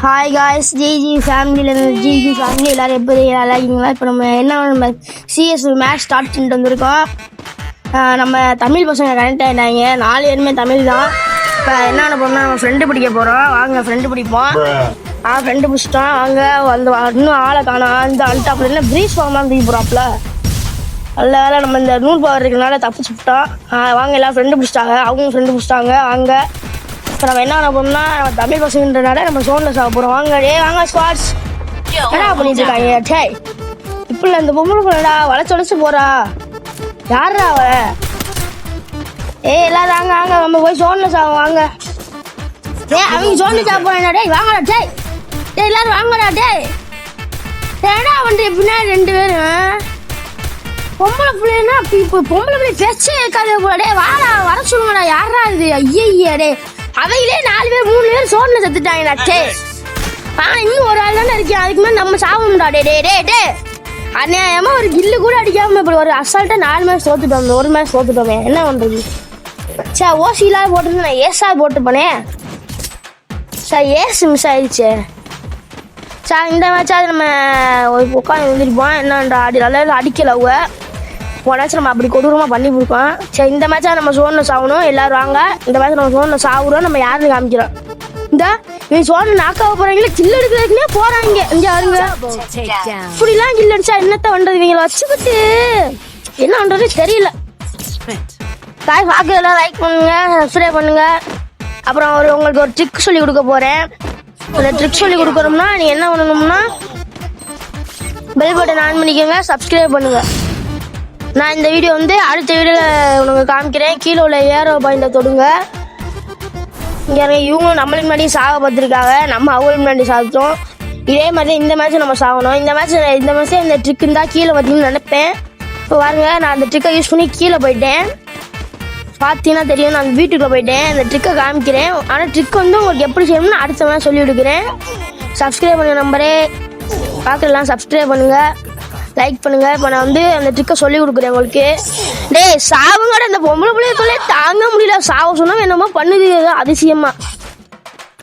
Hi guys, GG ஃபேமிலியிலேருந்து GG family எல்லோரும் எப்படி நல்லா இருக்கீங்களா? இப்போ நம்ம சிஎஸ் மேட்ச் ஸ்டார்ட் பண்ணிட்டு வந்திருக்கோம். நம்ம தமிழ் பசங்க கனெக்ட் ஆகிட்டாங்க. 4 பேருமே தமிழ் தான். இப்போ என்ன பண்ணோம்னா நம்ம ஃப்ரெண்டு பிடிக்க போகிறோம். வாங்க ஃப்ரெண்டு பிடிப்போம். ஃப்ரெண்டு பிடிச்சிட்டோம். வாங்க இன்னும் ஆளை காணோம். அந்த அல்டாப்பில் என்ன ப்ரீஸ் வாங்கலாம் தூக்கி போகிறாப்புல. நல்ல வேலை நம்ம இந்த நூல் பவர் இருக்கிறனால தப்பு சுட்டோம். வாங்க எல்லாம் ஃப்ரெண்டு பிடிச்சிட்டாங்க. அவங்க ஃப்ரெண்டு பிடிச்சிட்டாங்க. வாங்க இப்போ நம்ம என்ன பண்ண போகிறோம்னா, நம்ம தமிழ் பசங்கன்றனால நம்ம சோனில் சாப்பிட போகிறோம். வாங்க ஸ்குவாட்ஸ் என்ன பண்ணிட்டு இருக்காங்க? டே இப்படில இந்த பொம்பளை போடா வளைச்சு போறா. யாரா அவ? எல்லாரும் வாங்க நம்ம போய் சோனில் சாப்பிடுவோம். வாங்க அவங்க சோனில் சாப்பிட்றா. டே வாங்கடா. டே எல்லாரும் வாங்கடா. டே ஏடா வந்து பின்னாடி 2 பேரும் பொம்பளை பிள்ளைன்னா இப்போ பொம்பளை பிள்ளை பேச்சே இருக்காது போல. டே வாடா வர சொல்லுங்கடா. யாரா இது? ஐயா டே அவையிலே 4 பேர் 3 பேர் சோனில் செத்துட்டாங்கடா. டே இன்னும் ஒரு ஆள் தானே இருக்கேன். அதுக்கு மேலே நம்ம சாப்பிடும்டா. டே அநியாயமாக ஒரு கில்லு கூட அடிக்காமல் இப்படி ஒரு அசால்ட்டாக 4 மேட்ச் தோத்துட்டோம். 1 மேட்ச் தோத்துட்டோமே. என்ன பண்ணுறது? ஓசி இல்லாத போட்டுருந்து நான் ஏஸா போட்டுப்பனே. ஏஸ் மிஸ் ஆயிடுச்சு. இந்த மேட்சாவது நம்ம உட்காந்து எழுந்திருப்போம். என்னன்றா நல்லா அடிக்கல. உடச்சு நம்ம அப்படி கொடூரமாக பண்ணி கொடுப்போம். இந்த மேட்சாக நம்ம சோனில் சாகணும். எல்லோரும் வாங்க. இந்த மேட்ச் நம்ம சோனில் சாகுறோம். நம்ம யாருன்னு காமிக்கிறோம். இவன் சோனில் நாக்காக போகிறாங்களே, கில் எடுக்கிறதுக்குனே போகிறாங்க. இங்கே வருங்க. இப்படிலாம் கில் அடிச்சா என்னத்த பண்ணுறது? இவங்களை வச்சுக்கிட்டு என்ன பண்ணுறது தெரியல. காய் பார்க்கறதெல்லாம் லைக் பண்ணுங்க, சப்ஸ்கிரைப் பண்ணுங்க. அப்புறம் உங்களுக்கு ஒரு ட்ரிக் சொல்லி கொடுக்க போகிறேன். அந்த ட்ரிக் சொல்லி கொடுக்குறோம்னா நீங்கள் என்ன பண்ணணும்னா பெல் பட்டன் ஆன் பண்ணிக்கோங்க, சப்ஸ்கிரைப் பண்ணுங்கள். நான் இந்த வீடியோ அடுத்த வீடியோவில் உனக்கு காமிக்கிறேன். கீழே உள்ள ஏரோ பாயிண்ட்டை தொடுங்க. இங்கே இவங்களும் நம்மளுக்கு முன்னாடி சாக பார்த்துருக்காங்க. நம்ம அவங்களுக்கு முன்னாடி சாப்பிட்டோம். இதே மாதிரி இந்த மேட்ச்சும் நம்ம சாகணும். இந்த மேட்ச்சே இந்த ட்ரிக் இருந்தால் கீழே பார்த்தீங்கன்னு நினைப்பேன். இப்போ பாருங்க, நான் அந்த ட்ரிக்கை யூஸ் பண்ணி கீழே போயிட்டேன். பார்த்தீங்கன்னா தெரியும், நான் வீட்டுக்குள்ளே போயிட்டேன். இந்த ட்ரிக்கை காமிக்கிறேன். ஆனால் ட்ரிக் உங்களுக்கு எப்படி செய்யணும்னு அடுத்த மாதிரி சொல்லி கொடுக்குறேன். சப்ஸ்கிரைப் பண்ணுங்க. நம்பரே பார்க்கலாம். சப்ஸ்கிரைப் பண்ணுங்கள், லைக் பண்ணுங்க. இப்போ நான் அந்த ட்ரிக்கை சொல்லி கொடுக்குறேன் உங்களுக்கு. டே சாவுங்கட. இந்த பொம்பளை பிள்ளைக்குள்ளே தாங்க முடியல. சாவ சொன்னா என்னமோ பண்ணுது அதிசயமா.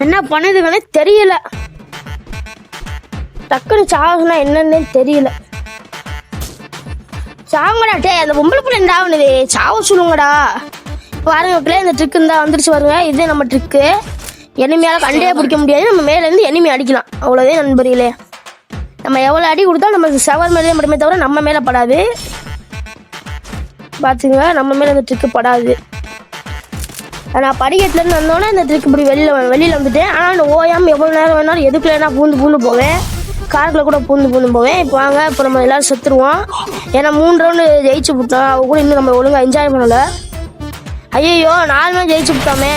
என்ன பண்ணுதுங்கன்னே தெரியல. டக்குன்னு சாவ சொன்னா என்னன்னே தெரியல. சாவுங்கடா. டே அந்த பொம்பளை பிள்ளை என்ன ஆகுனது? சாவ சொல்லுங்கடா. பாருங்க மக்களே, இந்த ட்ரிக்கு இருந்தா வந்துருச்சு பாருங்க. இதே நம்ம ட்ரிக்கு. எனிமையால கண்டே பிடிக்க முடியாது. நம்ம மேலேருந்து எனிமி அடிக்கலாம். அவ்வளோதே நண்பர்களே. நம்ம எவ்வளோ அடி கொடுத்தா நம்ம செவர் மேலே மட்டுமே தவிர நம்ம மேலே படாது. பார்த்துங்க, நம்ம மேலே அந்த ட்ரிக்கு படாது. நான் படிக்கட்டுலேருந்து வந்தோன்னே இந்த ட்ரிக்கு இப்படி வெளியில் வந்துட்டேன். ஆனால் அந்த ஓயாமல் எவ்வளோ நேரம் வேணாலும் எதுக்குள்ளேனா பூந்து போவேன். காருக்குள்ளே கூட பூந்து போவேன். இப்போ வாங்க, இப்போ நம்ம எல்லோரும் செத்துருவோம். ஏன்னா 3 ரவுண்டு ஜெயிச்சு விட்டோம். அவ கூட இன்னும் நம்ம ஒழுங்காக என்ஜாய் பண்ணலை. ஐயோ 4 மேட்ச் ஜெயிச்சு விட்டோமே.